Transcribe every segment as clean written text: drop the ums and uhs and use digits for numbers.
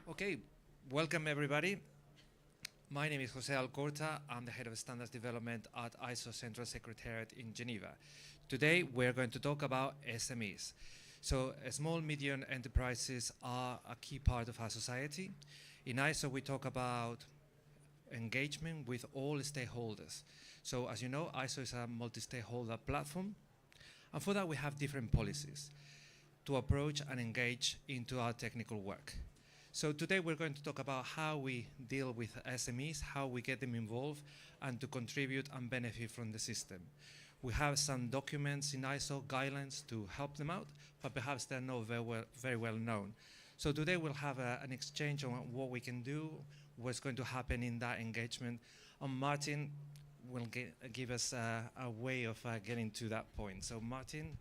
Okay, welcome everybody. My name is Jose Alcorta. I'm the head of standards development at ISO Central Secretariat in Geneva. Today we're going to talk about SMEs. So small medium enterprises are a key part of our society. In ISO we talk about engagement with all stakeholders. So as you know, ISO is a multi-stakeholder platform, and for that we have different policies to approach and engage into our technical work. So today we're going to talk about how we deal with SMEs, how we get them involved, and to contribute and benefit from the system. We have some documents in ISO guidelines to help them out, but perhaps they're not very well known. So today we'll have an exchange on what we can do, what's going to happen in that engagement, and Martin will give us a way of getting to that point. So Martin,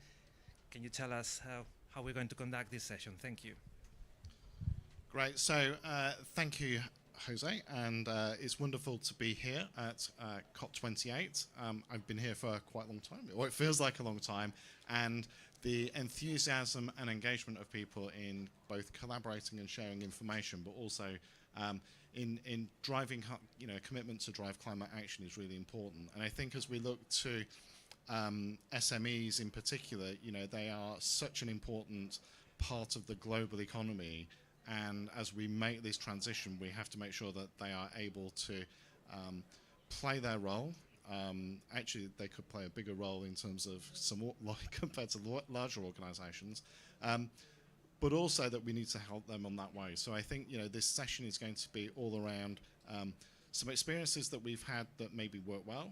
can you tell us how we're going to conduct this session? Thank you. Great. So thank you, Jose, and it's wonderful to be here at COP28. I've been here for quite a long time, or it feels like a long time, and the enthusiasm and engagement of people in both collaborating and sharing information, but also in driving, commitment to drive climate action is really important. And I think as we look to SMEs in particular, they are such an important part of the global economy. And as we make this transition, we have to make sure that they are able to play their role. Actually, they could play a bigger role in terms of compared to larger organisations, but also that we need to help them on that way. So I think this session is going to be all around some experiences that we've had that maybe work well,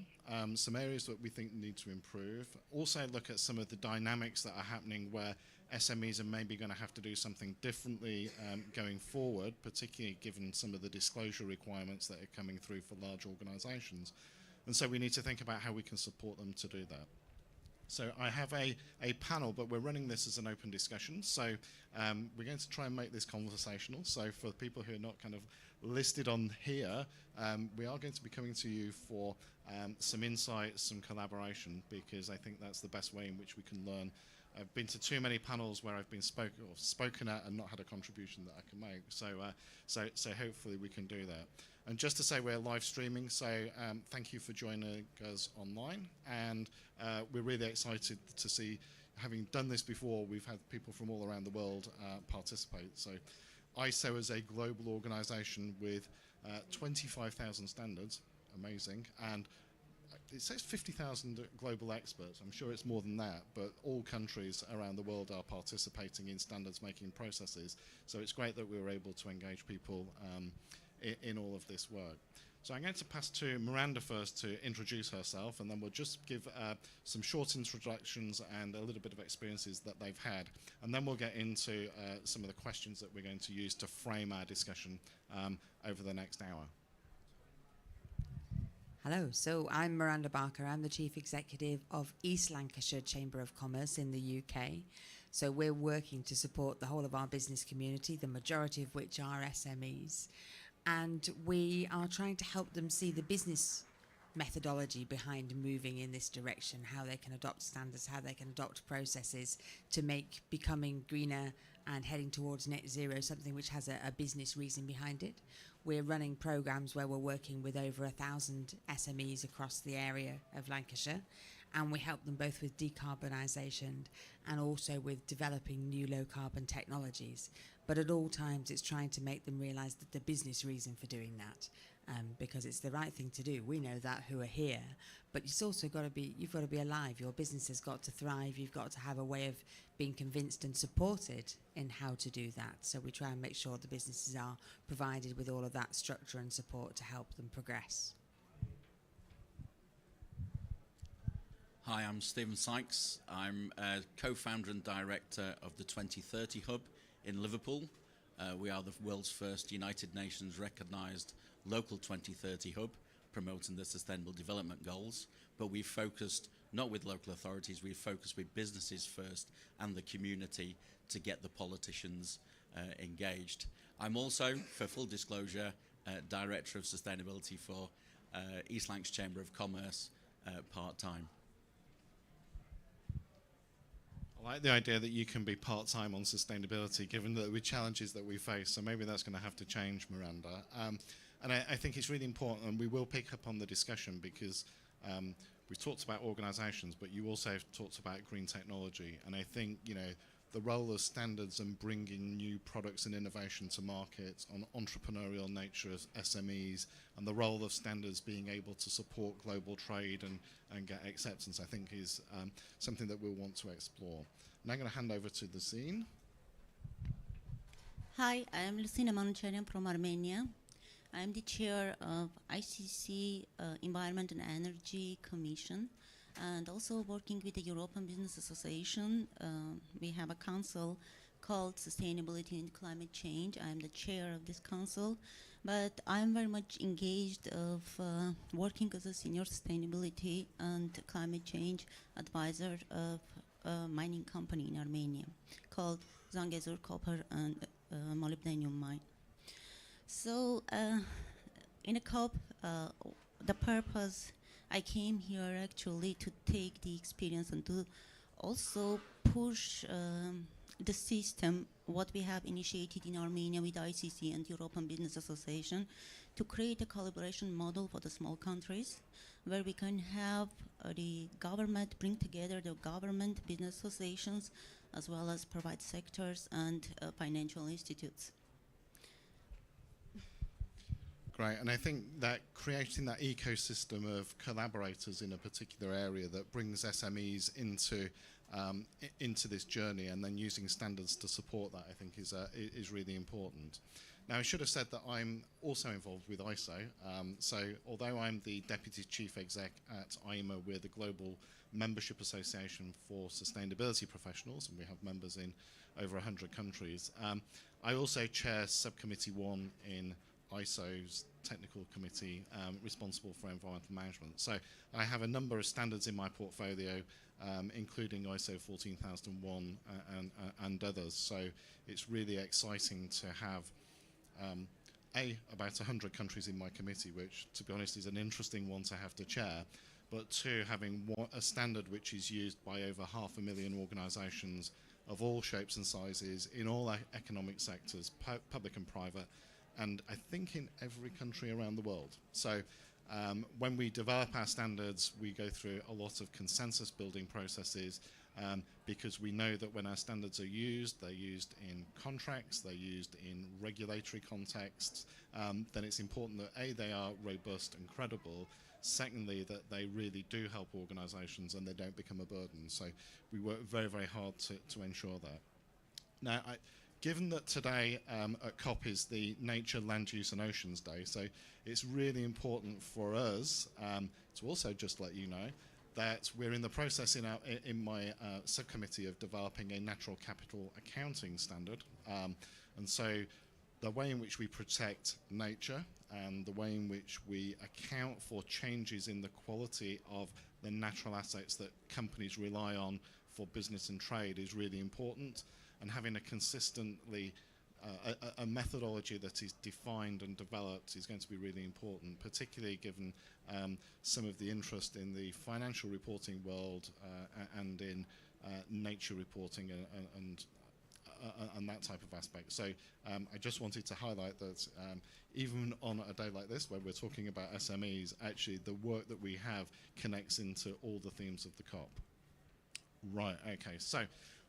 some areas that we think need to improve. Also look at some of the dynamics that are happening where SMEs are maybe going to have to do something differently going forward, particularly given some of the disclosure requirements that are coming through for large organisations. And so we need to think about how we can support them to do that. So I have a panel, but we're running this as an open discussion. So we're going to try and make this conversational. So for people who are not kind of listed on here, we are going to be coming to you for some insights, some collaboration, because I think that's the best way in which we can learn. I've been to too many panels where I've been spoken at and not had a contribution that I can make. So hopefully we can do that. And just to say, we're live streaming, so thank you for joining us online. And we're really excited to see, having done this before, we've had people from all around the world participate. So ISO is a global organisation with 25,000 standards, amazing, and it says 50,000 global experts. I'm sure it's more than that, but all countries around the world are participating in standards making processes. So it's great that we were able to engage people in all of this work. So I'm going to pass to Miranda first to introduce herself, and then we'll just give some short introductions and a little bit of experiences that they've had. And then we'll get into some of the questions that we're going to use to frame our discussion over the next hour. Hello, so I'm Miranda Barker. I'm the Chief Executive of East Lancashire Chamber of Commerce in the UK. So we're working to support the whole of our business community, the majority of which are SMEs. And we are trying to help them see the business methodology behind moving in this direction, how they can adopt standards, how they can adopt processes to make becoming greener and heading towards net zero something which has a business reason behind it. We're running programs where we're working with over 1,000 SMEs across the area of Lancashire, and we help them both with decarbonisation and also with developing new low carbon technologies. But at all times it's trying to make them realise that the business reason for doing that, because it's the right thing to do. We know that who are here, but it's also you've got to be alive. Your business has got to thrive. You've got to have a way of being convinced and supported in how to do that. So we try and make sure the businesses are provided with all of that structure and support to help them progress. Hi, I'm Stephen Sykes. I'm co-founder and director of the 2030 Hub in Liverpool. We are the world's first United Nations recognised local 2030 hub promoting the Sustainable Development Goals, but we've focused not with local authorities, we've focused with businesses first and the community to get the politicians engaged. I'm also, for full disclosure, Director of Sustainability for East Lancashire Chamber of Commerce part-time. I like the idea that you can be part-time on sustainability, given the challenges that we face. So maybe that's going to have to change, Miranda. And I think it's really important, and we will pick up on the discussion because we've talked about organisations, but you also have talked about green technology. And I think, you know, the role of standards and bringing new products and innovation to market, on entrepreneurial nature of SMEs, and the role of standards being able to support global trade and get acceptance, I think is something that we'll want to explore. Now I'm going to hand over to Lucine. Hi, I am Lucina Manucharian from Armenia. I am the chair of ICC Environment and Energy Commission, and also working with the European Business Association. We have a council called Sustainability and Climate Change. I am the chair of this council, but I'm very much engaged of working as a senior sustainability and climate change advisor of a mining company in Armenia called Zangezur Copper and Molybdenum Mine. So in a COP, the purpose I came here actually to take the experience and to also push the system, what we have initiated in Armenia with ICC and European Business Association, to create a collaboration model for the small countries where we can have the government bring together the government, business associations, as well as private sectors and financial institutes. Great, and I think that creating that ecosystem of collaborators in a particular area that brings SMEs into this journey, and then using standards to support that, I think is really important. Now, I should have said that I'm also involved with ISO. So although I'm the Deputy Chief Exec at IMA, we're the Global Membership Association for Sustainability Professionals, and we have members in over 100 countries. I also chair Subcommittee 1 in ISO's technical committee responsible for environmental management. So I have a number of standards in my portfolio, including ISO 14001 and others. So it's really exciting to have about 100 countries in my committee, which, to be honest, is an interesting one to have to chair, but two, having a standard which is used by over 500,000 organisations of all shapes and sizes in all economic sectors, public and private, and I think in every country around the world. So when we develop our standards, we go through a lot of consensus building processes, because we know that when our standards are used, they're used in contracts, they're used in regulatory contexts, then it's important that A, they are robust and credible, secondly, that they really do help organisations and they don't become a burden. So we work very, very hard to ensure that. Now, given that today at COP is the Nature, Land Use and Oceans Day, so it's really important for us to also just let you know that we're in the process in my subcommittee of developing a natural capital accounting standard. And so the way in which we protect nature and the way in which we account for changes in the quality of the natural assets that companies rely on for business and trade is really important. And having a consistently a methodology that is defined and developed is going to be really important, particularly given some of the interest in the financial reporting world and in nature reporting and that type of aspect. So I just wanted to highlight that even on a day like this, where we're talking about SMEs, actually the work that we have connects into all the themes of the COP. Right, okay, so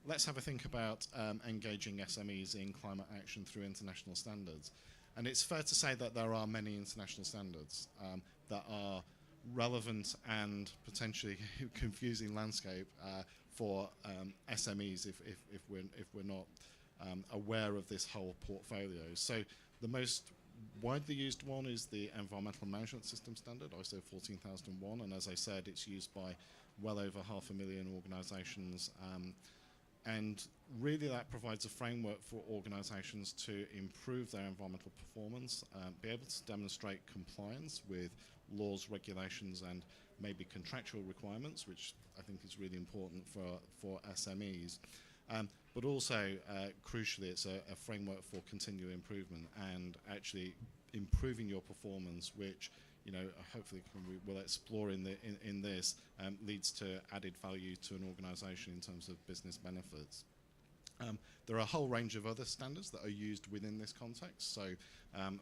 let's have a think about engaging SMEs in climate action through international standards. And it's fair to say that there are many international standards that are relevant and potentially confusing landscape for SMEs if we're not aware of this whole portfolio. So the most widely used one is the Environmental Management System Standard, ISO 14001, and as I said, it's used by well over 500,000 organisations. And really that provides a framework for organisations to improve their environmental performance, be able to demonstrate compliance with laws, regulations and maybe contractual requirements, which I think is really important for SMEs. But also, crucially, it's a framework for continual improvement and actually improving your performance, which hopefully we'll explore in this, leads to added value to an organisation in terms of business benefits. There are a whole range of other standards that are used within this context. So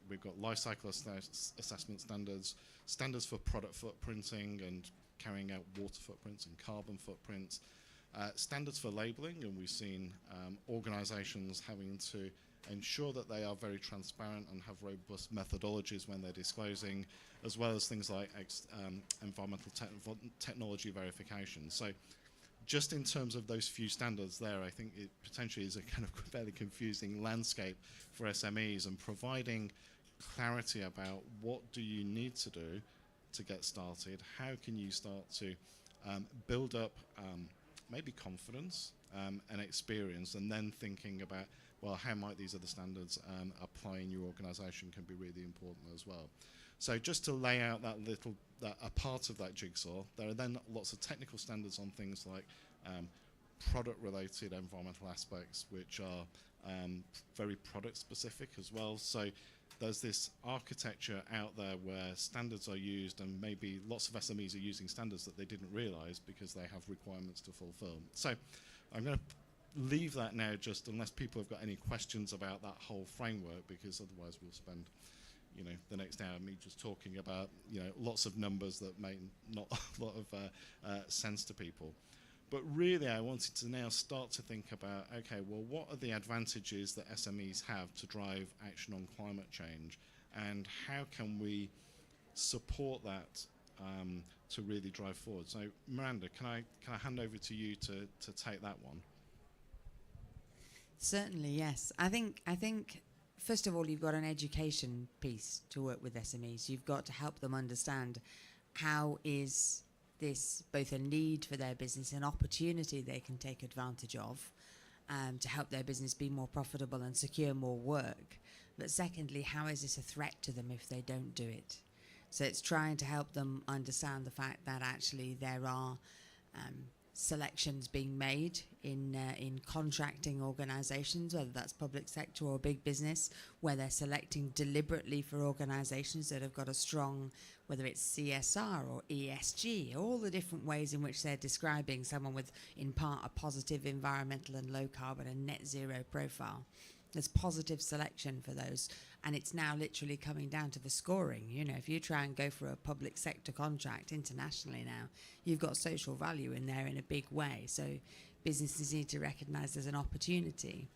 we've got life cycle assessment standards, standards for product footprinting and carrying out water footprints and carbon footprints, standards for labelling, and we've seen organisations having to ensure that they are very transparent and have robust methodologies when they're disclosing, as well as things like environmental technology verification. So just in terms of those few standards there, I think it potentially is a kind of fairly confusing landscape for SMEs, and providing clarity about what do you need to do to get started, how can you start to build up maybe confidence and experience, and then thinking about, well, how might these other standards apply in your organisation can be really important as well. So just to lay out a part of that jigsaw, there are then lots of technical standards on things like product-related environmental aspects, which are very product-specific as well. So there's this architecture out there where standards are used, and maybe lots of SMEs are using standards that they didn't realise because they have requirements to fulfil. So I'm going to leave that now, just unless people have got any questions about that whole framework, because otherwise we'll spend the next hour me just talking about lots of numbers that make not a lot of sense to people. But really I wanted to now start to think about, okay, well, what are the advantages that SMEs have to drive action on climate change, and how can we support that to really drive forward? So Miranda, can I hand over to you to take that one? Certainly, yes. I think first of all, you've got an education piece to work with SMEs. You've got to help them understand how is this both a need for their business, an opportunity they can take advantage of to help their business be more profitable and secure more work. But secondly, how is this a threat to them if they don't do it? So it's trying to help them understand the fact that actually there are selections being made in contracting organisations, whether that's public sector or big business, where they're selecting deliberately for organisations that have got a strong, whether it's CSR or ESG, all the different ways in which they're describing someone with, in part, a positive environmental and low carbon and net zero profile. There's positive selection for those, and it's now literally coming down to the scoring. If you try and go for a public sector contract internationally now, you've got social value in there in a big way. So businesses need to recognise there's an opportunity.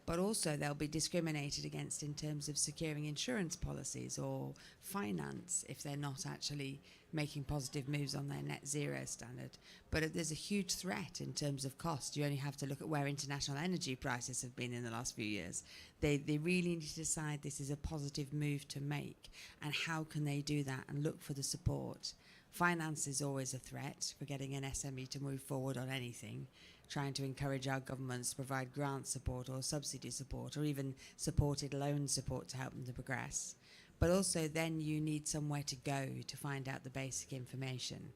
But also they'll be discriminated against in terms of securing insurance policies or finance if they're not actually making positive moves on their net zero standard. But there's a huge threat in terms of cost. You only have to look at where international energy prices have been in the last few years. They really need to decide this is a positive move to make, and how can they do that and look for the support. Finance is always a threat for getting an SME to move forward on anything. Trying to encourage our governments to provide grant support or subsidy support or even supported loan support to help them to progress. But also then you need somewhere to go to find out the basic information.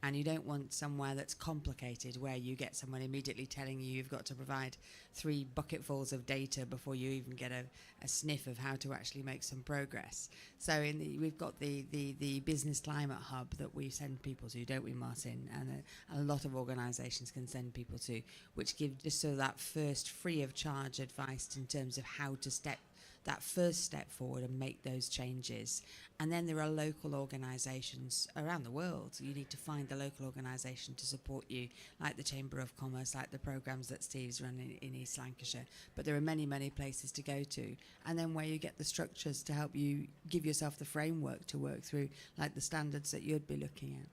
And you don't want somewhere that's complicated, where you get someone immediately telling you you've got to provide 3 bucketfuls of data before you even get a sniff of how to actually make some progress. So we've got the Business Climate Hub that we send people to, don't we, Martin? And a lot of organisations can send people to, which give just so that first free of charge advice in terms of how to step that first step forward and make those changes. And then there are local organisations around the world. You need to find the local organisation to support you, like the Chamber of Commerce, like the programmes that Steve's running in East Lancashire. But there are many, many places to go to. And then where you get the structures to help you give yourself the framework to work through, like the standards that you'd be looking at.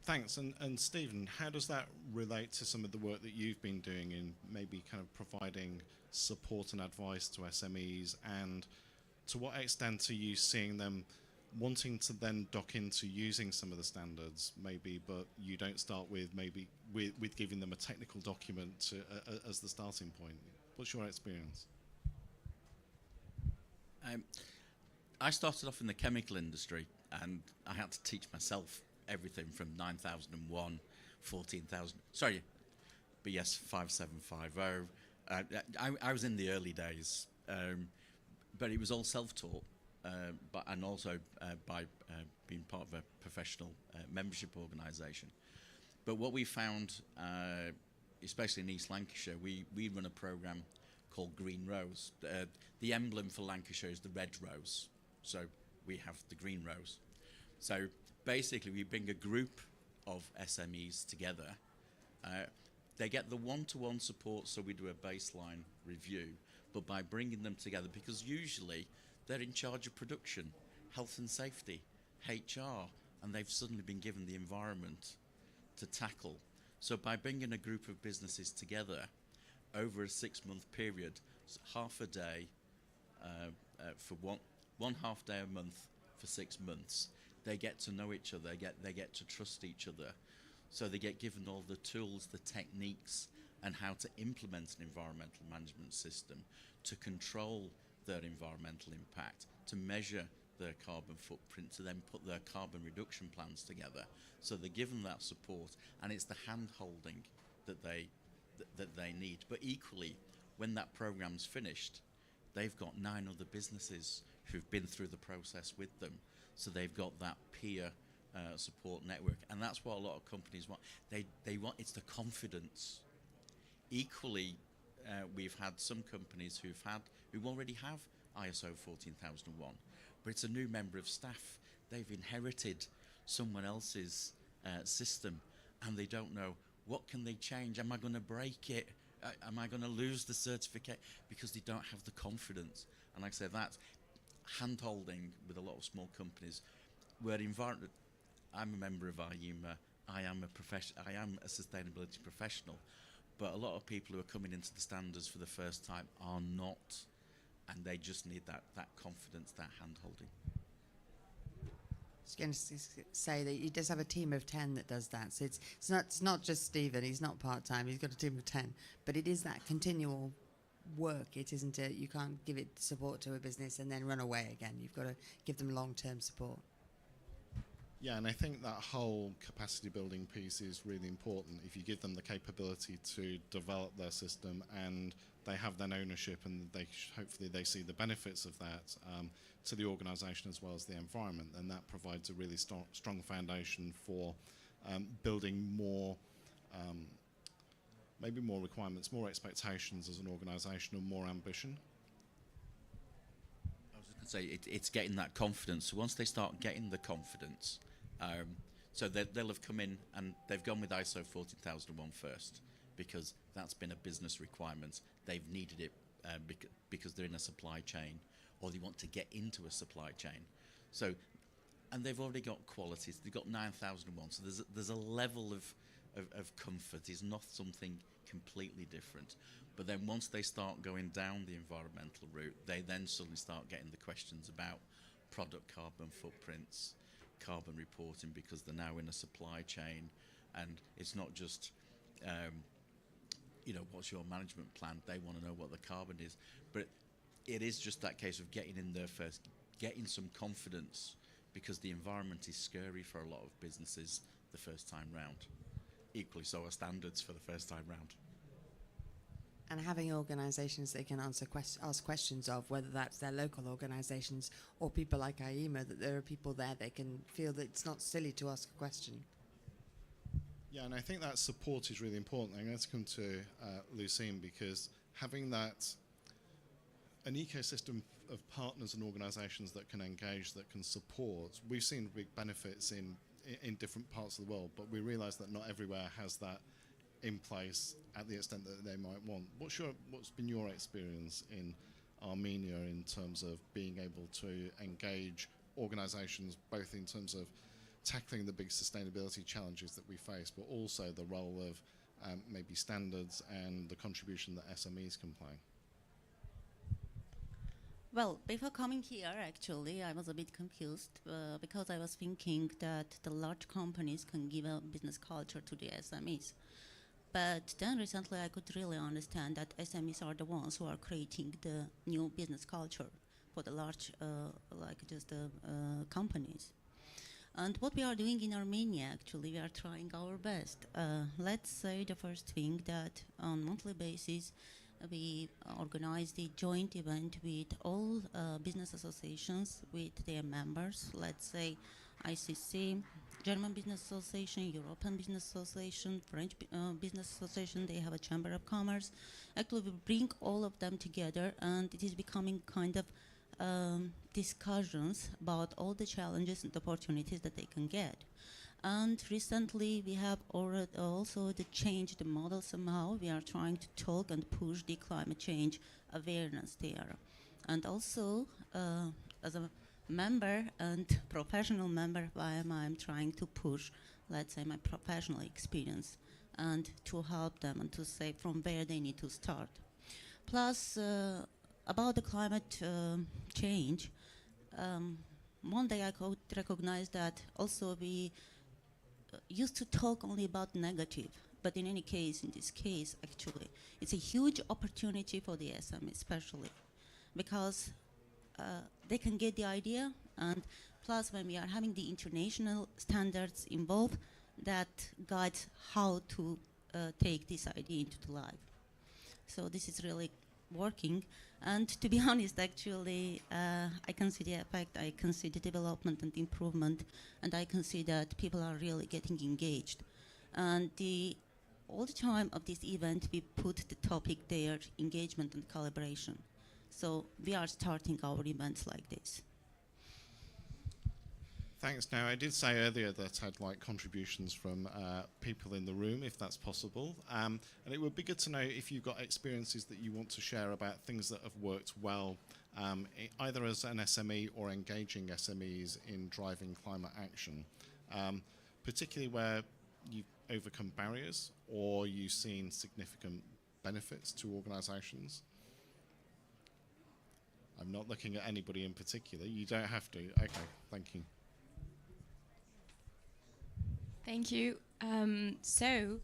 Thanks. And Stephen, how does that relate to some of the work that you've been doing in maybe kind of providing support and advice to SMEs, and to what extent are you seeing them wanting to then dock into using some of the standards maybe, but you don't start with maybe with giving them a technical document as the starting point? What's your experience? I started off in the chemical industry, and I had to teach myself everything from 9001, 14,000, sorry, but yes, 575. I was in the early days, but it was all self-taught, and also by being part of a professional membership organisation. But what we found, especially in East Lancashire, we run a programme called Green Rose. The emblem for Lancashire is the red rose, so we have the green rose. So basically we bring a group of SMEs together. They get the one-to-one support, so we do a baseline review, but by bringing them together, because usually they're in charge of production, health and safety, HR, and they've suddenly been given the environment to tackle. So by bringing a group of businesses together over a 6-month period, half a day for one half day a month for 6 months, they get to know each other, they get to trust each other. So they get given all the tools, the techniques, and how to implement an environmental management system, to control their environmental impact, to measure their carbon footprint, to then put their carbon reduction plans together. So they're given that support, and it's the hand-holding that they need. But equally, when that program's finished, they've got 9 other businesses who've been through the process with them. So they've got that peer support network, and that's what a lot of companies want. They want, it's the confidence. Equally, we've had some companies who already have ISO 14001, but it's a new member of staff. They've inherited someone else's system, and they don't know, what can they change? Am I going to break it? Am I going to lose the certificate? Because they don't have the confidence. And like I said, that's hand-holding with a lot of small companies. I'm a member of IUMA. I am a sustainability professional, but a lot of people who are coming into the standards for the first time are not, and they just need that confidence, that hand-holding. I was going to say that he does have a team of 10 that does that. So it's not just Stephen. He's not part-time. He's got a team of 10. But it is that continual work. It isn't you can't give it support to a business and then run away again. You've got to give them long-term support. Yeah, and I think that whole capacity building piece is really important. If you give them the capability to develop their system and they have then ownership, and hopefully they see the benefits of that to the organisation as well as the environment, then that provides a really strong foundation for building more, maybe more requirements, more expectations as an organisation, and more ambition. I was just going to say, it's getting that confidence. So once they start getting the confidence, so they'll have come in and they've gone with ISO 14001 first, because that's been a business requirement. They've needed it because they're in a supply chain, or they want to get into a supply chain. So, and they've already got qualities. They've got 9001. So there's a level of comfort. It's not something completely different. But then once they start going down the environmental route, they then suddenly start getting the questions about product carbon footprints, carbon reporting, because they're now in a supply chain, and it's not just what's your management plan. They want to know what the carbon is, but it is just that case of getting in there first, getting some confidence, because the environment is scary for a lot of businesses the first time round. Equally so are standards for the first time round. And having organisations they can ask questions of, whether that's their local organisations or people like IEMA, that there are people there they can feel that it's not silly to ask a question. Yeah, and I think that support is really important. I'm going to come to Lucine, because having an ecosystem of partners and organisations that can engage, that can support, we've seen big benefits in different parts of the world, but we realise that not everywhere has that in place at the extent that they might want. What's been your experience in Armenia in terms of being able to engage organisations, both in terms of tackling the big sustainability challenges that we face, but also the role of maybe standards and the contribution that SMEs can play? Well, before coming here, actually, I was a bit confused because I was thinking that the large companies can give a business culture to the SMEs. But then recently I could really understand that SMEs are the ones who are creating the new business culture for the large, companies. And what we are doing in Armenia, actually, we are trying our best. Let's say the first thing that on monthly basis, we organized a joint event with all business associations with their members, let's say ICC, German Business Association, European Business Association, French Business Association, they have a Chamber of Commerce. Actually, we bring all of them together, and it is becoming kind of discussions about all the challenges and opportunities that they can get. And recently, we have also changed the model somehow. We are trying to talk and push the climate change awareness there. And also, as a member and professional member of IM, I'm trying to push, let's say, my professional experience and to help them and to say from where they need to start. Plus, about the climate change, one day I could recognize that also we used to talk only about negative, but in any case, in this case, actually, it's a huge opportunity for the SME especially, because they can get the idea, and plus when we are having the international standards involved, that guides how to take this idea into the life. So this is really working, and to be honest, actually, I can see the effect, I can see the development and improvement, and I can see that people are really getting engaged. And all the time of this event, we put the topic there, engagement and collaboration. So we are starting our events like this. Thanks. Now, I did say earlier that I'd like contributions from people in the room, if that's possible. And it would be good to know if you've got experiences that you want to share about things that have worked well, either as an SME or engaging SMEs in driving climate action, particularly where you've overcome barriers or you've seen significant benefits to organisations. I'm not looking at anybody in particular. You don't have to. Okay, thank you. Thank you. So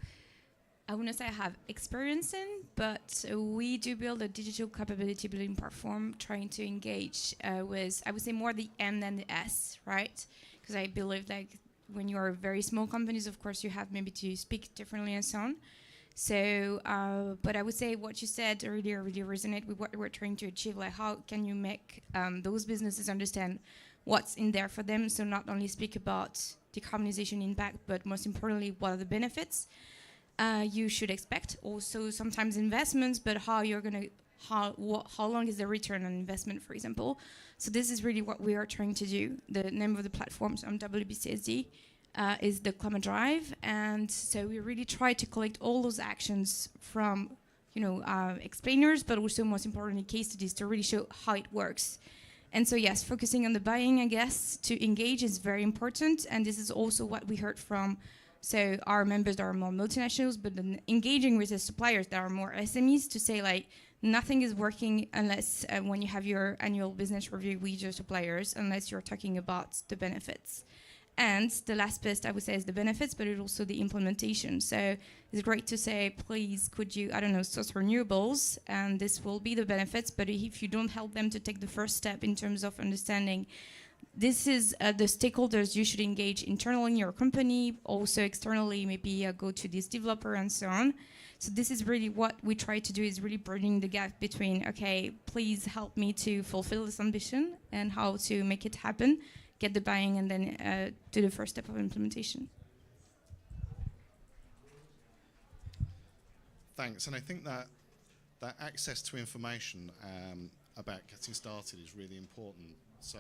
I wouldn't say I have experience in, but we do build a digital capability building platform trying to engage with, I would say, more the M than the S, right? Because I believe like when you are very small companies, of course, you have maybe to speak differently and so on. So, but I would say what you said earlier really resonate with what we're trying to achieve. Like, how can you make those businesses understand what's in there for them? So not only speak about decarbonization impact, but most importantly, what are the benefits you should expect? Also, sometimes investments, but how you're gonna, how long is the return on investment, for example? So this is really what we are trying to do. The name of the platform on WBCSD is the Climate Drive, and so we really try to collect all those actions from, explainers, but also most importantly case studies to really show how it works. And so yes, focusing on the buying, I guess, to engage is very important, and this is also what we heard from our members that are more multinationals, but then engaging with the suppliers that are more SMEs to say like nothing is working unless when you have your annual business review with your suppliers, unless you're talking about the benefits. And the last bit I would say is the benefits, but it's also the implementation. So it's great to say, please, could you, source renewables, and this will be the benefits, but if you don't help them to take the first step in terms of understanding, this is the stakeholders you should engage internally in your company, also externally, maybe go to this developer and so on. So this is really what we try to do, is really bridging the gap between, okay, please help me to fulfill this ambition and how to make it happen, get the buying, and then do the first step of implementation. Thanks. And I think that access to information about getting started is really important. So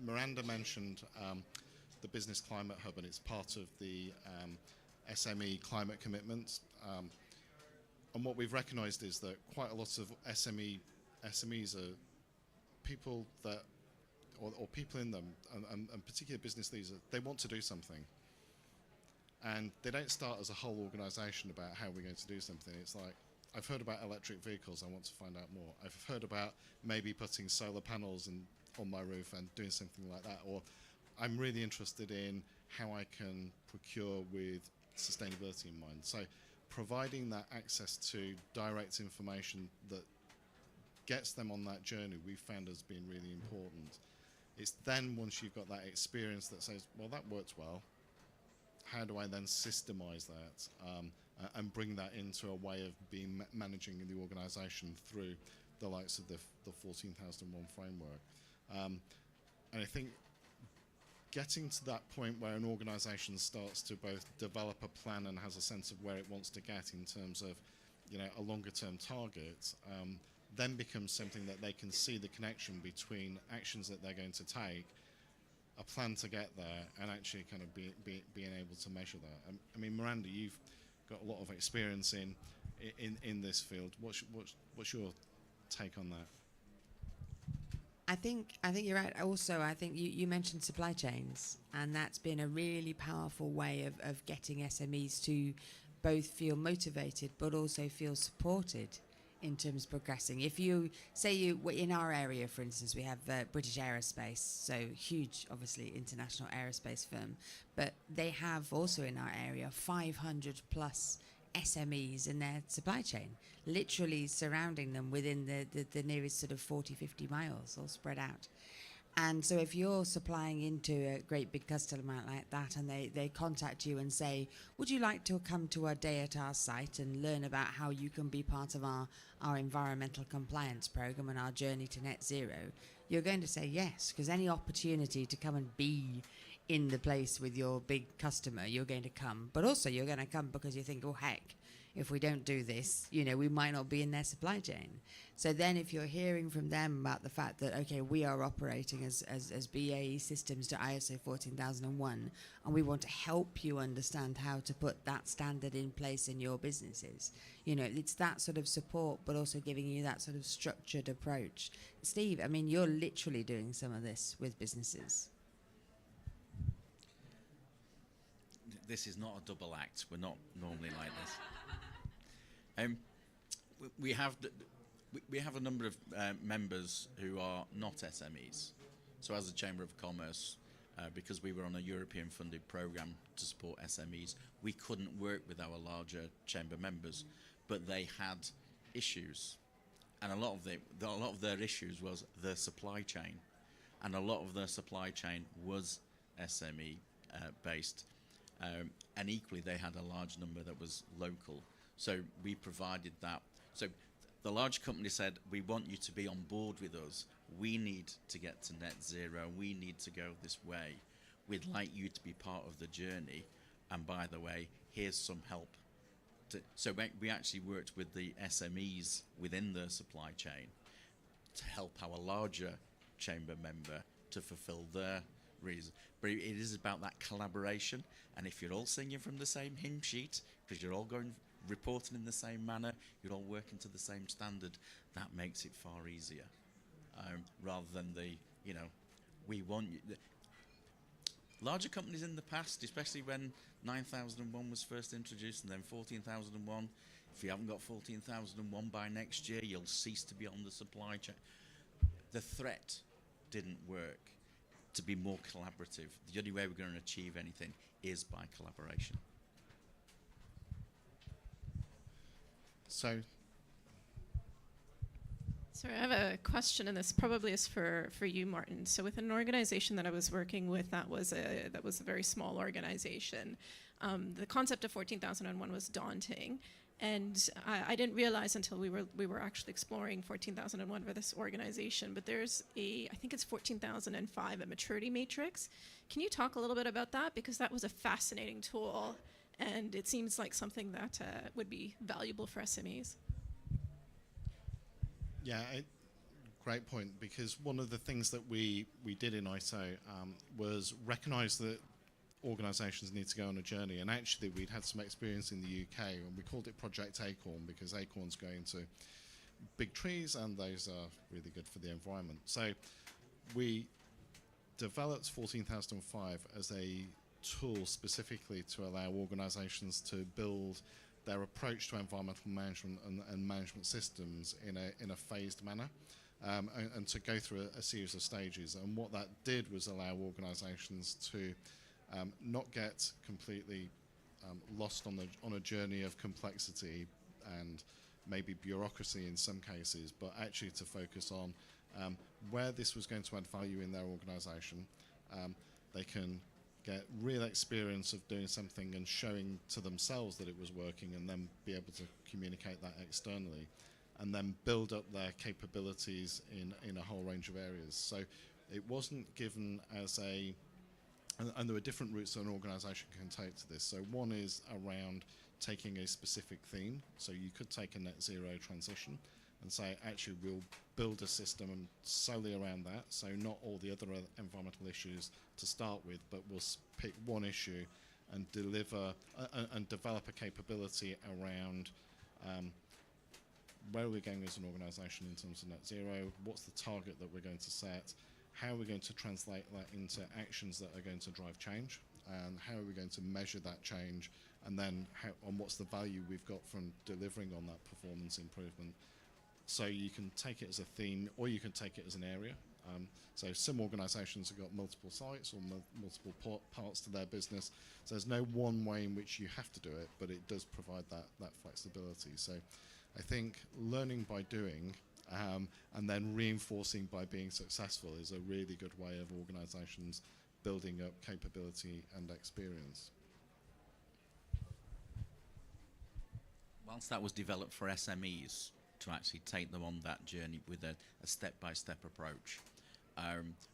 Miranda mentioned the Business Climate Hub, and it's part of the SME climate commitments. And what we've recognised is that quite a lot of SMEs are people that, or people in them, and particular business leaders, they want to do something. And they don't start as a whole organisation about how we're going to do something. It's like, I've heard about electric vehicles, I want to find out more. I've heard about maybe putting solar panels on my roof and doing something like that. Or I'm really interested in how I can procure with sustainability in mind. So providing that access to direct information that gets them on that journey, we've found has been really important. It's then once you've got that experience that says, well, that worked well, how do I then systemize that and bring that into a way of being managing the organisation through the likes of the 14001 framework. And I think getting to that point where an organisation starts to both develop a plan and has a sense of where it wants to get in terms of, you know, a longer term target, then becomes something that they can see the connection between actions that they're going to take, a plan to get there, and actually kind of being able to measure that. I mean, Miranda, you've got a lot of experience in this field. What's your take on that? I think you're right. Also, I think you mentioned supply chains, and that's been a really powerful way of getting SMEs to both feel motivated but also feel supported in terms of progressing. If you say in our area, for instance, we have British Aerospace, so huge, obviously international aerospace firm, but they have also in our area 500 plus SMEs in their supply chain, literally surrounding them within the nearest sort of 40, 50 miles, all spread out. And so if you're supplying into a great big customer like that, and they contact you and say, would you like to come to a day at our site and learn about how you can be part of our environmental compliance program and our journey to net zero, you're going to say yes, because any opportunity to come and be in the place with your big customer, you're going to come. But also you're going to come because you think, oh heck, if we don't do this, you know, we might not be in their supply chain. So then if you're hearing from them about the fact that, okay, we are operating as BAE systems to ISO 14001, and we want to help you understand how to put that standard in place in your businesses. You know, it's that sort of support, but also giving you that sort of structured approach. Steve, I mean, you're literally doing some of this with businesses. This is not a double act. We're not normally like this. We have a number of members who are not SMEs. So as a Chamber of Commerce, because we were on a European funded program to support SMEs, we couldn't work with our larger chamber members, but they had issues, and a lot of their issues was their supply chain, and a lot of their supply chain was SME based. And equally, they had a large number that was local. So we provided that. So the large company said, we want you to be on board with us. We need to get to net zero. We need to go this way. We'd like you to be part of the journey. And by the way, here's some help. So we actually worked with the SMEs within the supply chain to help our larger chamber member to fulfill their reason. But it is about that collaboration, and if you're all singing from the same hymn sheet, because you're all going reporting in the same manner, you're all working to the same standard, that makes it far easier, rather than we want you. Larger companies in the past, especially when 9001 was first introduced and then 14001, if you haven't got 14001 by next year, you'll cease to be on the supply chain. The threat didn't work. To be more collaborative. The only way we're going to achieve anything is by collaboration. So I have a question, and this probably is for you, Martin. So with an organization that I was working with, that was a very small organization. The concept of 14001 was daunting, and I didn't realize until we were actually exploring 14001 for this organization. But there's I think it's 14005, a maturity matrix. Can you talk a little bit about that, because that was a fascinating tool, and it seems like something that would be valuable for SMEs. yeah, great point, because one of the things that we did in ISO was recognise that organisations need to go on a journey, and actually we'd had some experience in the UK, and we called it Project Acorn, because acorns go into big trees and those are really good for the environment. So we developed 14005 as a tool specifically to allow organisations to build their approach to environmental management and management systems in a phased manner, and to go through a series of stages. And what that did was allow organisations to not get completely lost on a journey of complexity and maybe bureaucracy in some cases, but actually to focus on where this was going to add value in their organisation. They can get real experience of doing something and showing to themselves that it was working, and then be able to communicate that externally, and then build up their capabilities in a whole range of areas. So it wasn't given as a, and there are different routes that an organisation can take to this. So one is around taking a specific theme. So you could take a net zero transition and say, actually, we'll build a system solely around that. So not all the other environmental issues to start with, but we'll pick one issue and deliver and develop a capability around where are we going as an organisation in terms of net zero, what's the target that we're going to set, how are we going to translate that into actions that are going to drive change, and how are we going to measure that change, and then what's the value we've got from delivering on that performance improvement. So you can take it as a theme, or you can take it as an area. So some organisations have got multiple sites or multiple parts to their business. So there's no one way in which you have to do it, but it does provide that flexibility. So I think learning by doing and then reinforcing by being successful is a really good way of organisations building up capability and experience. Whilst that was developed for SMEs, to actually take them on that journey with a step-by-step approach,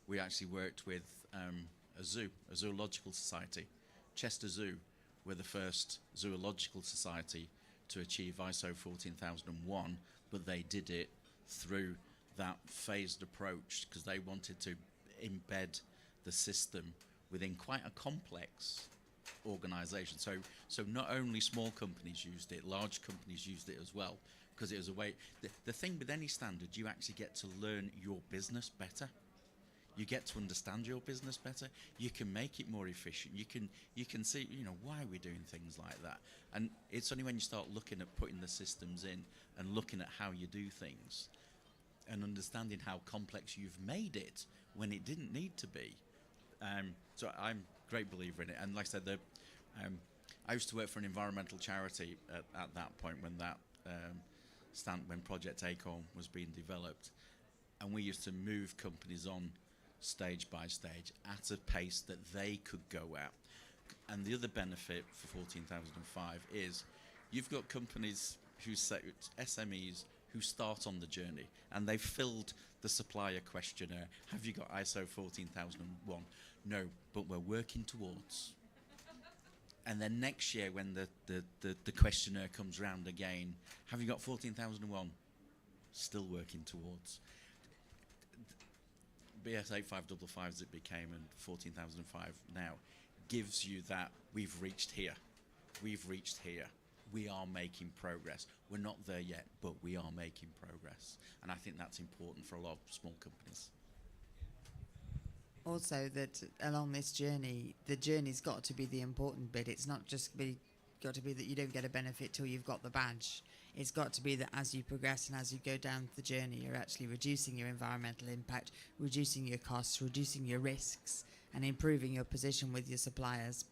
we actually worked with a zoo, a zoological society. Chester Zoo were the first zoological society to achieve ISO 14001, but they did it through that phased approach because they wanted to embed the system within quite a complex organisation. So not only small companies used it, large companies used it as well, because it was a way. The thing with any standard, you actually get to learn your business better. You get to understand your business better. You can make it more efficient. You can see, why we're doing things like that. And it's only when you start looking at putting the systems in and looking at how you do things and understanding how complex you've made it when it didn't need to be. So I'm a great believer in it. And like I said, I used to work for an environmental charity at that point when that when Project Acorn was being developed, and we used to move companies on stage by stage at a pace that they could go at. And the other benefit for 14005 is you've got companies SMEs who start on the journey and they've filled the supplier questionnaire. Have you got ISO 14001? No, but we're working towards. And then next year when the questionnaire comes round again, have you got 14001? Still working towards. BS 8555 as it became and 14005 now gives you that we've reached here. We've reached here. We are making progress. We're not there yet, but we are making progress. And I think that's important for a lot of small companies. Also, that along this journey, the journey's got to be the important bit. It's not just got to be that you don't get a benefit till you've got the badge. It's got to be that as you progress and as you go down the journey, you're actually reducing your environmental impact, reducing your costs, reducing your risks, and improving your position with your suppliers,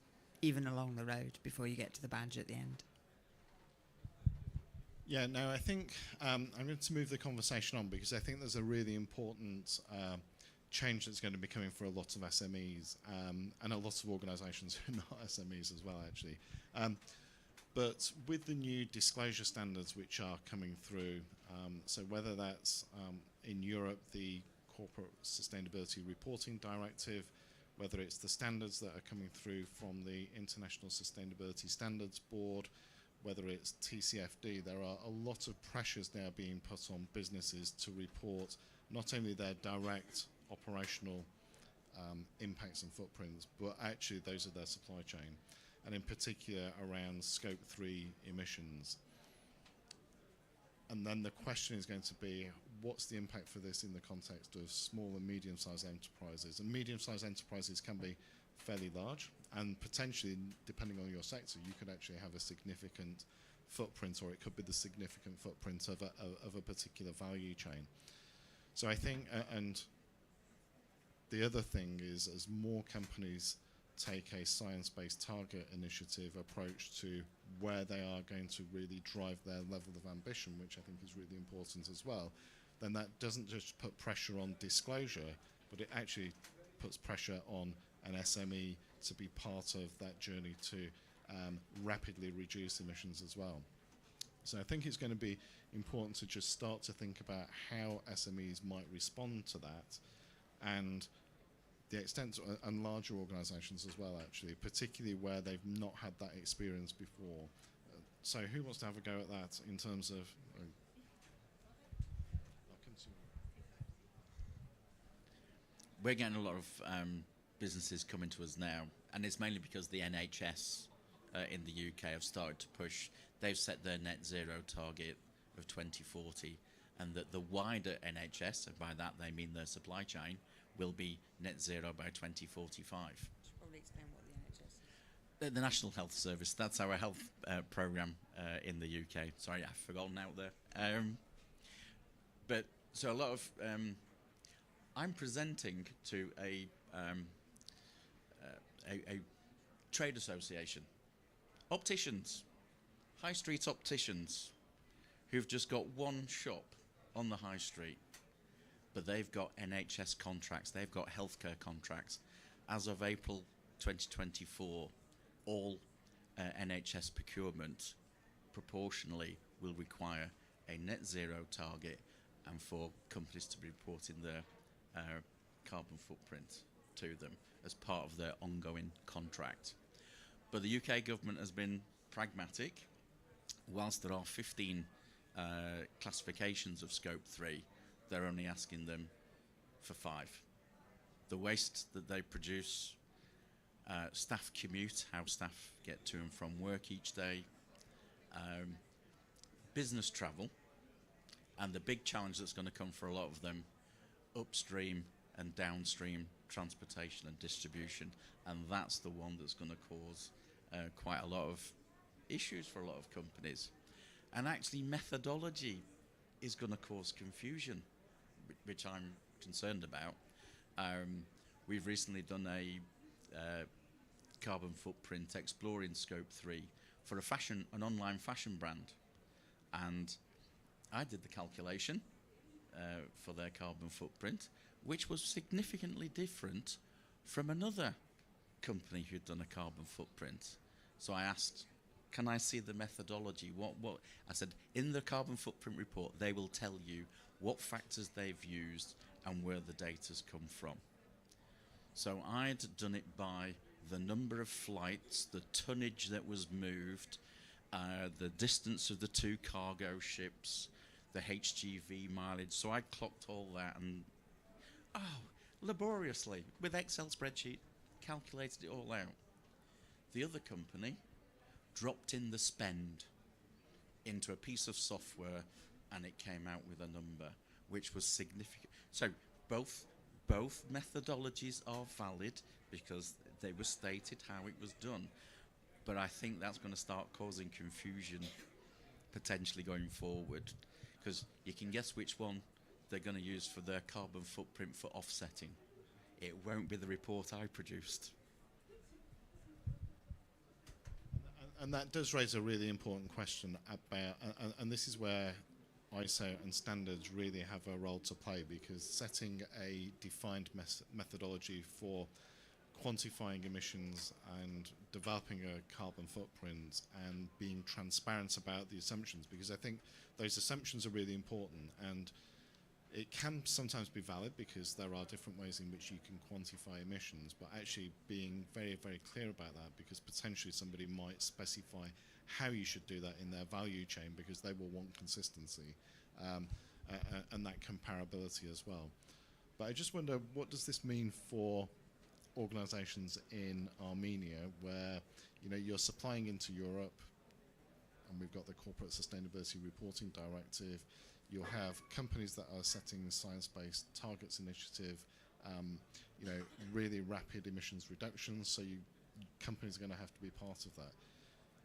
even along the road before you get to the badge at the end. Yeah, no, I think I'm going to move the conversation on because I think there's a really important change that's going to be coming for a lot of SMEs and a lot of organisations who are not SMEs as well, actually. But with the new disclosure standards which are coming through, so whether that's in Europe, the Corporate Sustainability Reporting Directive, whether it's the standards that are coming through from the International Sustainability Standards Board, whether it's TCFD, there are a lot of pressures now being put on businesses to report not only their direct operational impacts and footprints, but actually those of their supply chain, and in particular around Scope 3 emissions. And then the question is going to be, what's the impact for this in the context of small and medium-sized enterprises? And medium-sized enterprises can be fairly large, and potentially, depending on your sector, you could actually have a significant footprint, or it could be the significant footprint of a particular value chain. So I think, and the other thing is, as more companies take a science-based target initiative approach to where they are going to really drive their level of ambition, which I think is really important as well, then that doesn't just put pressure on disclosure, but it actually puts pressure on an SME to be part of that journey to rapidly reduce emissions as well. So I think it's going to be important to just start to think about how SMEs might respond to that, and the extent and larger organisations as well, actually, particularly where they've not had that experience before. So who wants to have a go at that in terms of... We're getting a lot of businesses coming to us now, and it's mainly because the NHS in the UK have started to push. They've set their net zero target of 2040, and that the wider NHS, and by that they mean their supply chain, will be net zero by 2045. Probably explain what the NHS is. The National Health Service, that's our health programme in the UK. Sorry, I've forgotten out there. But so a lot of... I'm presenting to a trade association. Opticians, high street opticians, who've just got one shop on the high street, but they've got NHS contracts, they've got healthcare contracts. As of April 2024, all NHS procurement proportionally will require a net zero target, and for companies to be reporting their carbon footprint to them as part of their ongoing contract. But the UK government has been pragmatic. Whilst there are 15 classifications of Scope 3, they're only asking them for 5. The waste that they produce, staff commute, how staff get to and from work each day, business travel, and the big challenge that's going to come for a lot of them, upstream and downstream transportation and distribution, and that's the one that's going to cause quite a lot of issues for a lot of companies. And actually methodology is going to cause confusion, which I'm concerned about. We've recently done a carbon footprint exploring Scope 3 for an online fashion brand, and I did the calculation for their carbon footprint, which was significantly different from another company who'd done a carbon footprint. So I asked, can I see the methodology? What I said, in the carbon footprint report, they will tell you what factors they've used and where the data's come from. So I'd done it by the number of flights, the tonnage that was moved, the distance of the 2 cargo ships, the HGV mileage. So I clocked all that and, laboriously, with Excel spreadsheet, calculated it all out. The other company dropped in the spend into a piece of software, and it came out with a number which was significant. So both methodologies are valid because they were stated how it was done. But I think that's going to start causing confusion potentially going forward, because you can guess which one they're going to use for their carbon footprint for offsetting. It won't be the report I produced. And that does raise a really important question about, and this is where ISO and standards really have a role to play, because setting a defined methodology for quantifying emissions and developing a carbon footprint and being transparent about the assumptions, because I think those assumptions are really important, and it can sometimes be valid because there are different ways in which you can quantify emissions, but actually being very, very clear about that, because potentially somebody might specify how you should do that in their value chain, because they will want consistency and that comparability as well. But I just wonder, what does this mean for organisations in Armenia, where you're supplying into Europe, and we've got the Corporate Sustainability Reporting Directive. You'll have companies that are setting science-based targets initiative, really rapid emissions reductions, so companies are going to have to be part of that.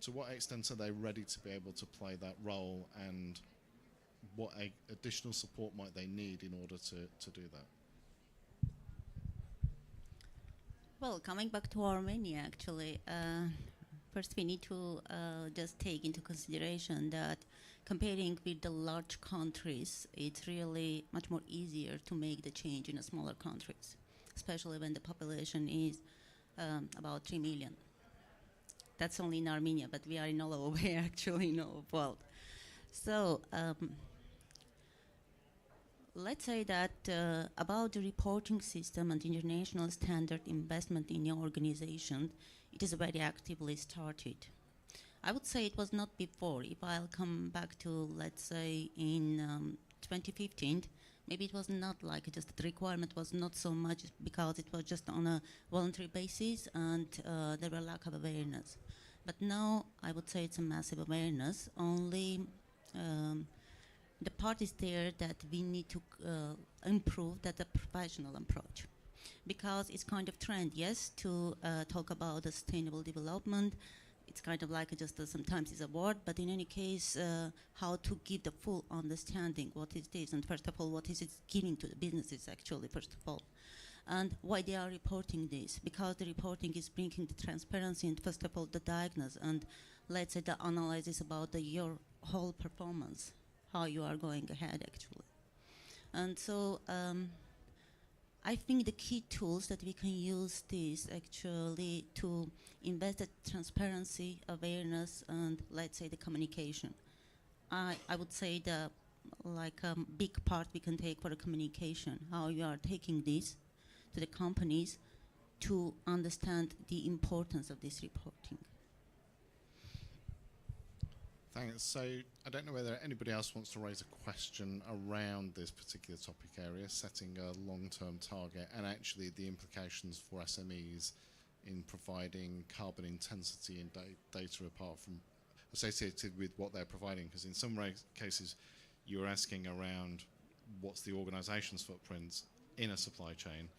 To what extent are they ready to be able to play that role, and what additional support might they need in order to do that? Well, coming back to Armenia, actually, first we need to just take into consideration that comparing with the large countries, it's really much more easier to make the change in the smaller countries, especially when the population is about 3 million. That's only in Armenia, but we are in all over actually in all the world. So let's say that about the reporting system and international standard investment in your organization, it is very actively started. I would say it was not before. If I'll come back to, let's say, in 2015, maybe it was not like just the requirement was not so much because it was just on a voluntary basis and there were lack of awareness. But now I would say it's a massive awareness. Only the part is there that we need to improve that the professional approach, because it's kind of trend, yes, to talk about the sustainable development. It's kind of like just sometimes it's a word, but in any case, how to give the full understanding what is this, and first of all, what is it giving to the businesses actually, first of all, and why they are reporting this, because the reporting is bringing the transparency and first of all the diagnosis and let's say the analysis about your whole performance, how you are going ahead actually. And so I think the key tools that we can use this actually to invest the transparency, awareness, and let's say the communication. I would say the big part we can take for the communication, how you are taking this to the companies to understand the importance of this reporting. Thanks. So I don't know whether anybody else wants to raise a question around this particular topic area, setting a long-term target and actually the implications for SMEs in providing carbon intensity and data apart from associated with what they're providing. Because in some cases you're asking around what's the organisation's footprint in a supply chain,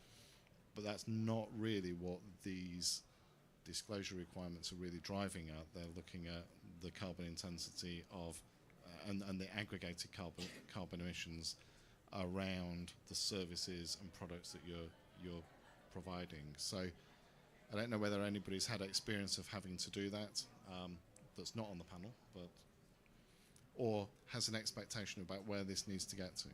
but that's not really what these disclosure requirements are really driving at. They're looking at the carbon intensity of and the aggregated carbon emissions around the services and products that you're providing. So I don't know whether anybody's had experience of having to do that that's not on the panel, but or has an expectation about where this needs to get to.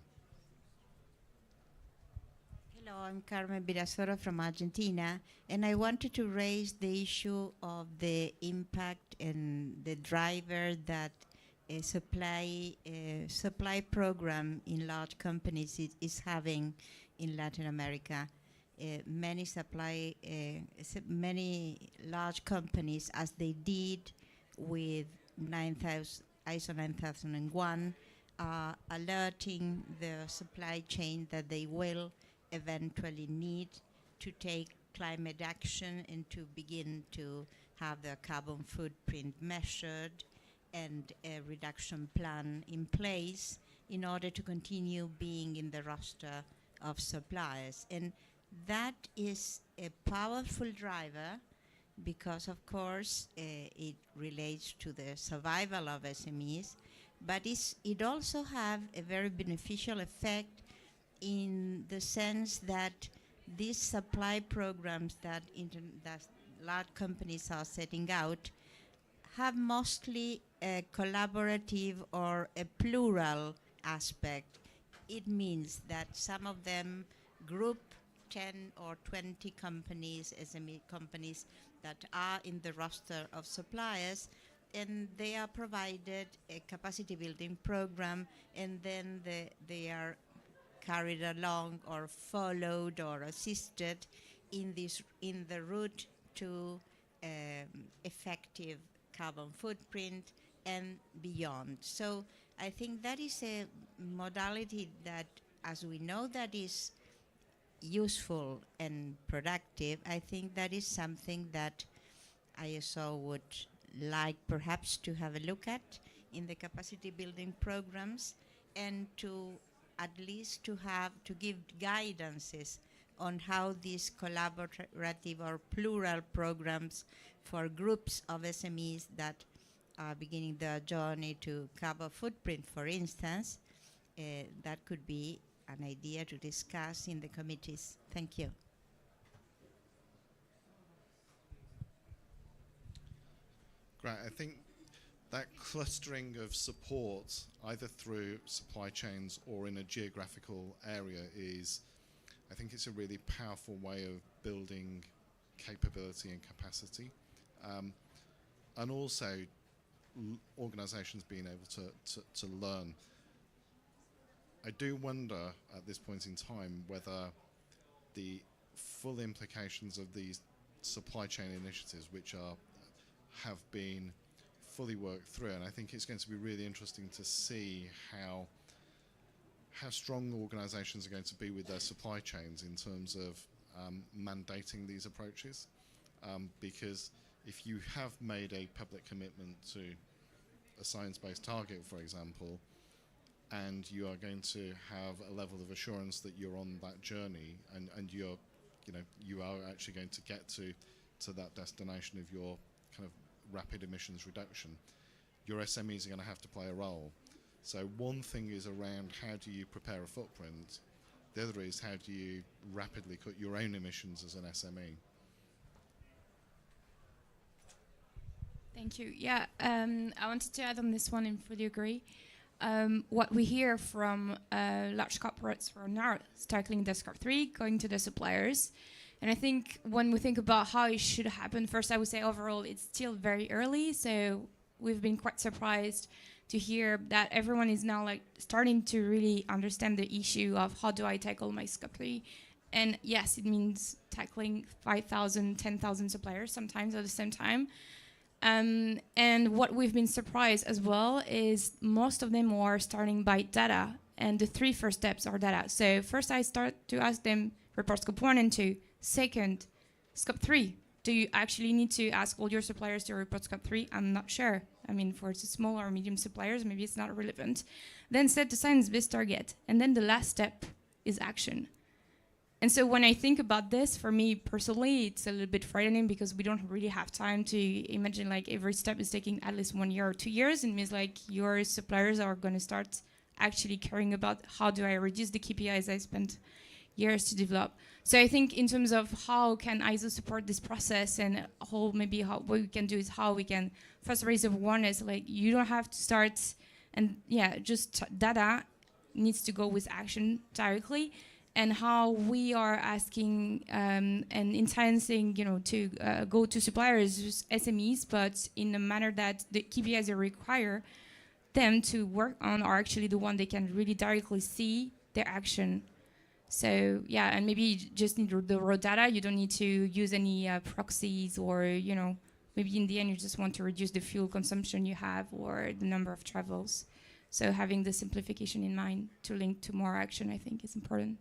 Hello, I'm Carmen Virasoro from Argentina, and I wanted to raise the issue of the impact and the driver that a supply program in large companies is having in Latin America. Many large companies, as they did with ISO 9001, are alerting the supply chain that they will eventually need to take climate action and to begin to have their carbon footprint measured and a reduction plan in place in order to continue being in the roster of suppliers. And that is a powerful driver because, of course, it relates to the survival of SMEs, but it also have a very beneficial effect in the sense that these supply programs that large companies are setting out have mostly a collaborative or a plural aspect. It means that some of them group 10 or 20 companies, SME companies, that are in the roster of suppliers, and they are provided a capacity building program, and then they are carried along or followed or assisted in the route to effective carbon footprint and beyond. So I think that is a modality that, as we know, that is useful and productive. I think that is something that ISO would like perhaps to have a look at in the capacity building programs, and to at least to give guidances on how these collaborative or plural programs for groups of SMEs that are beginning their journey to carbon footprint, for instance, that could be an idea to discuss in the committees. Thank you. Great. I think that clustering of support, either through supply chains or in a geographical area, I think it's a really powerful way of building capability and capacity, and also organisations being able to learn. I do wonder at this point in time whether the full implications of these supply chain initiatives, which have been fully worked through, and I think it's going to be really interesting to see how strong organisations are going to be with their supply chains in terms of mandating these approaches, because if you have made a public commitment to a science-based target, for example, and you are going to have a level of assurance that you're on that journey, and you are actually going to get to that destination of your kind of rapid emissions reduction, your SMEs are going to have to play a role. So one thing is around how do you prepare a footprint, the other is how do you rapidly cut your own emissions as an SME. Thank you. Yeah, I wanted to add on this one and fully agree. What we hear from large corporates who are now tackling the Scope 3, going to the suppliers. And I think when we think about how it should happen, first I would say overall it's still very early. So we've been quite surprised to hear that everyone is now like starting to really understand the issue of how do I tackle my Scope 3. And yes, it means tackling 5,000, 10,000 suppliers sometimes at the same time. And what we've been surprised as well is most of them are starting by data, and the 3 first steps are data. So first I start to ask them report Scope 1 and 2. Second, Scope 3. Do you actually need to ask all your suppliers to report Scope 3? I'm not sure. I mean, for small or medium suppliers, maybe it's not relevant. Then set the science-based target. And then the last step is action. And so when I think about this, for me personally, it's a little bit frightening because we don't really have time to imagine like every step is taking at least 1 year or 2 years. It means like your suppliers are going to start actually caring about how do I reduce the KPIs I spent years to develop. So I think in terms of how can ISO support this process and what we can do is how we can first raise awareness, like you don't have to start and just data needs to go with action directly, and how we are asking and enticing, to go to suppliers, SMEs, but in a manner that the KPIs that require them to work on are actually the one they can really directly see their action. So and maybe you just need the raw data. You don't need to use any proxies or, maybe in the end you just want to reduce the fuel consumption you have or the number of travels. So having the simplification in mind to link to more action, I think is important.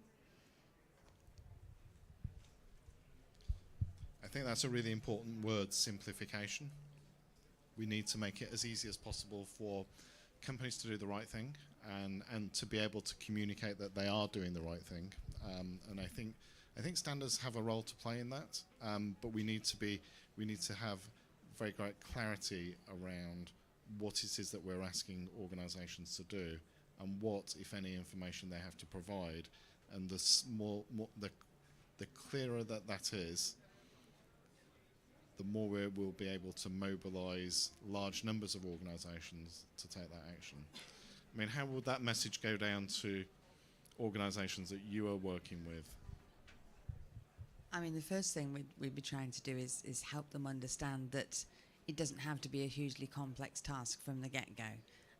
I think that's a really important word, simplification. We need to make it as easy as possible for companies to do the right thing and to be able to communicate that they are doing the right thing. And I think standards have a role to play in that, but we need to have very great clarity around what it is that we're asking organisations to do and what, if any, information they have to provide. And the clearer that is, the more we'll be able to mobilise large numbers of organisations to take that action. I mean, how would that message go down to organisations that you are working with? I mean, the first thing we'd be trying to do is help them understand that it doesn't have to be a hugely complex task from the get-go.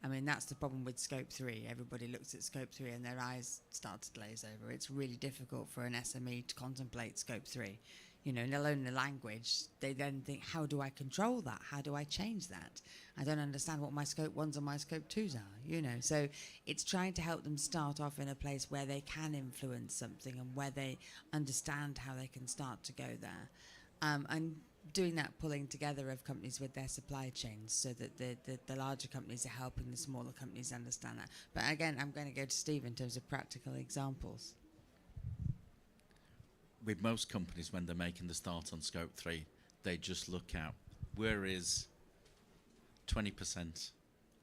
I mean, that's the problem with Scope 3. Everybody looks at Scope 3 and their eyes start to glaze over. It's really difficult for an SME to contemplate Scope 3. Let alone the language, they then think, how do I control that? How do I change that? I don't understand what my Scope 1s and my Scope 2s are, So it's trying to help them start off in a place where they can influence something and where they understand how they can start to go there. And doing that pulling together of companies with their supply chains so that the larger companies are helping the smaller companies understand that. But again, I'm going to go to Steve in terms of practical examples. With most companies, when they're making the start on Scope 3, they just look at where is 20%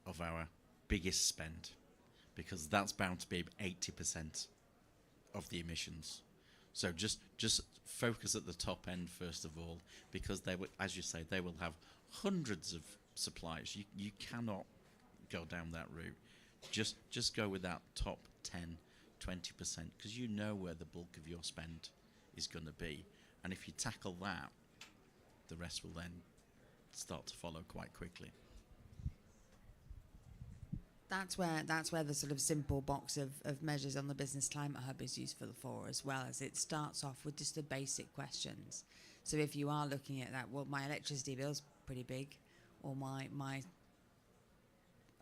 of our biggest spend, because that's bound to be 80% of the emissions. So just focus at the top end first of all, because they will, as you say, they will have hundreds of suppliers. You cannot go down that route. Just go with that top 10, 20%, because you know where the bulk of your spend is going to be. And if you tackle that, the rest will then start to follow quite quickly. That's where the sort of simple box of measures on the Business Climate Hub is useful for, as well as it starts off with just the basic questions. So if you are looking at that, well, my electricity bill's pretty big, or my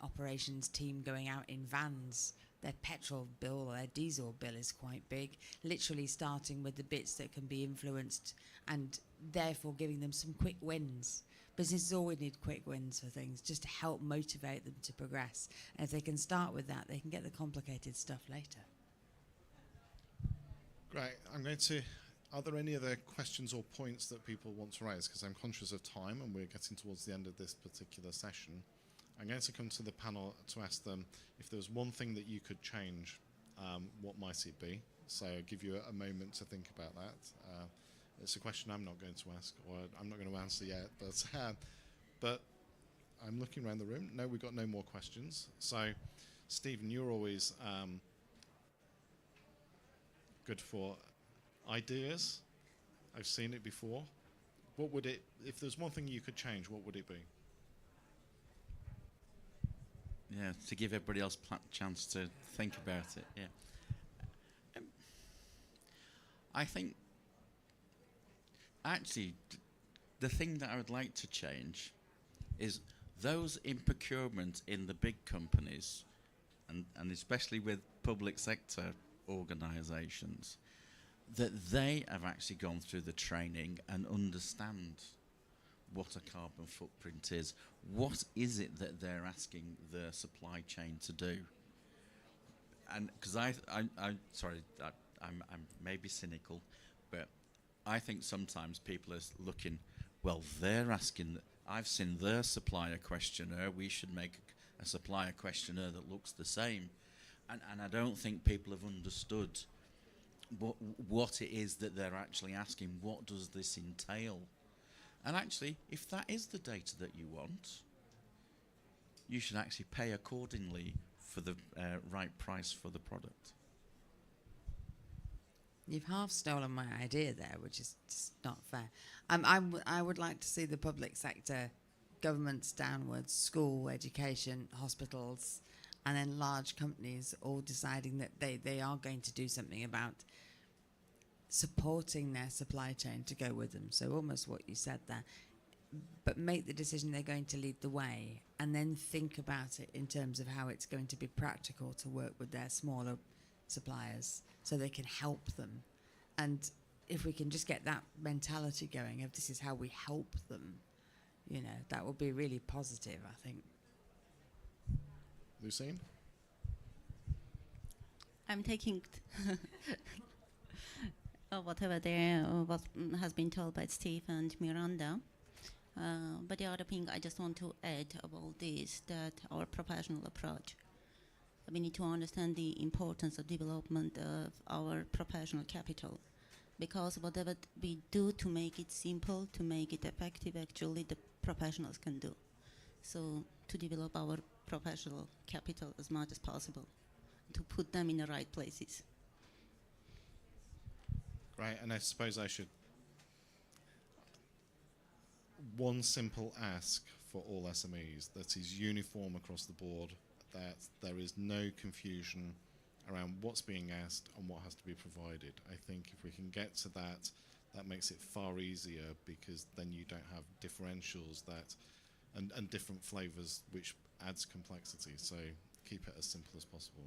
operations team going out in vans, their petrol bill or their diesel bill is quite big, literally starting with the bits that can be influenced and therefore giving them some quick wins. Businesses always need quick wins for things, just to help motivate them to progress. And if they can start with that, they can get the complicated stuff later. Great. Are there any other questions or points that people want to raise? Because I'm conscious of time and we're getting towards the end of this particular session. I'm going to come to the panel to ask them if there was one thing that you could change, what might it be? So I'll give you a moment to think about that. It's a question I'm not going to ask, or I'm not going to answer yet, but I'm looking around the room. No, we've got no more questions. So, Stephen, you're always good for ideas. I've seen it before. What would it, if there's one thing you could change, what would it be? Yeah, to give everybody else a chance to think about it, yeah. I think, actually, the thing that I would like to change is those in procurement in the big companies, and especially with public sector organisations, that they have actually gone through the training and understand what a carbon footprint is. What is it that they're asking the supply chain to do? And because I'm maybe cynical, but I think sometimes people are looking, well, they're asking, I've seen their supplier questionnaire, we should make a supplier questionnaire that looks the same. And I don't think people have understood what it is that they're actually asking. What does this entail? And actually, if that is the data that you want, you should actually pay accordingly for the right price for the product. You've half stolen my idea there, which is just not fair. I would like to see the public sector, governments downwards, school, education, hospitals, and then large companies all deciding that they are going to do something about supporting their supply chain to go with them. So almost what you said there. But make the decision they're going to lead the way, and then think about it in terms of how it's going to be practical to work with their smaller suppliers so they can help them. And if we can just get that mentality going of this is how we help them, you know, that would be really positive, I think. Lucine? I'm taking whatever has been told by Steve and Miranda. But the other thing I just want to add about this, that our professional approach, we need to understand the importance of development of our professional capital, because whatever we do to make it simple, to make it effective, actually the professionals can do. So to develop our professional capital as much as possible, to put them in the right places. Right, and I suppose I should... One simple ask for all SMEs that is uniform across the board, that there is no confusion around what's being asked and what has to be provided. I think if we can get to that, that makes it far easier, because then you don't have differentials and different flavours, which adds complexity. So keep it as simple as possible.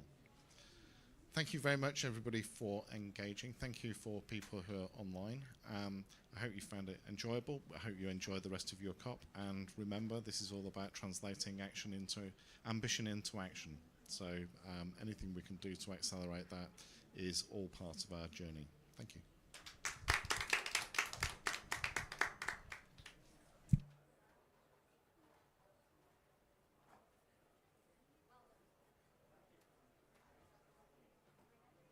Thank you very much, everybody, for engaging. Thank you for people who are online. I hope you found it enjoyable. I hope you enjoyed the rest of your COP. And remember, this is all about translating ambition into action. So anything we can do to accelerate that is all part of our journey. Thank you.